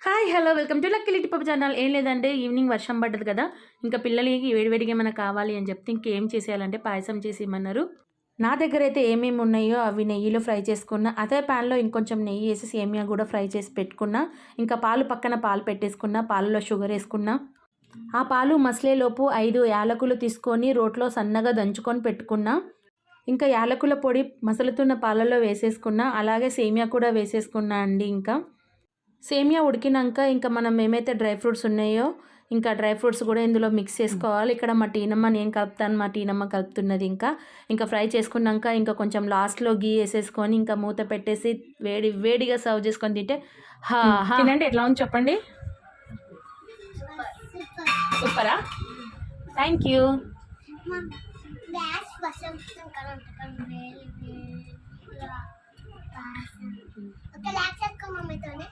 Hi hello welcome to lucky litti పప్పు channel. ఏం లేదంటే ఈవినింగ్ వర్షం పడ్డది కదా, ఇంకా పిల్లలకి వేడివేడిగా ఏమైనా కావాలి అని చెప్తే ఇంకేం చేసేయాలంటే పాయసం చేసి ఇమ్మన్నారు. నా దగ్గర అయితే ఏమేమి ఉన్నాయో అవి నెయ్యిలో ఫ్రై చేసుకున్నా, అదే ప్యాన్లో ఇంకొంచెం నెయ్యి వేసి సేమియా కూడా ఫ్రై చేసి పెట్టుకున్నా. ఇంకా పాలు పక్కన పాలు పెట్టేసుకున్నా, పాలలో షుగర్ వేసుకున్నా. ఆ పాలు మసలేలోపు 5 యాలకులు తీసుకొని రోట్లో సన్నగా దంచుకొని పెట్టుకున్నా. ఇంకా యాలకుల పొడి మసలుతున్న పాలలో వేసేసుకున్నా, అలాగే సేమియా కూడా వేసేసుకున్నా అండి. ఇంకా సేమియా ఉడికినాక ఇంకా మనం ఏమైతే డ్రై ఫ్రూట్స్ ఉన్నాయో ఇంకా డ్రై ఫ్రూట్స్ కూడా ఇందులో మిక్స్ చేసుకోవాలి. ఇక్కడ మా టీనమ్మ నేను కలుపుతాను, మా టీనమ్మ కలుపుతున్నది. ఇంకా ఫ్రై చేసుకున్నాక ఇంకా కొంచెం లాస్ట్లో గీ వేసేసుకొని ఇంకా మూత పెట్టేసి వేడిగా సర్వ్ చేసుకొని తింటే తినండి. ఎట్లా ఉంది చెప్పండి? సూపరా? Thank you. ఒక లాక్స్ ఎక్కువ మమ్మీతోనే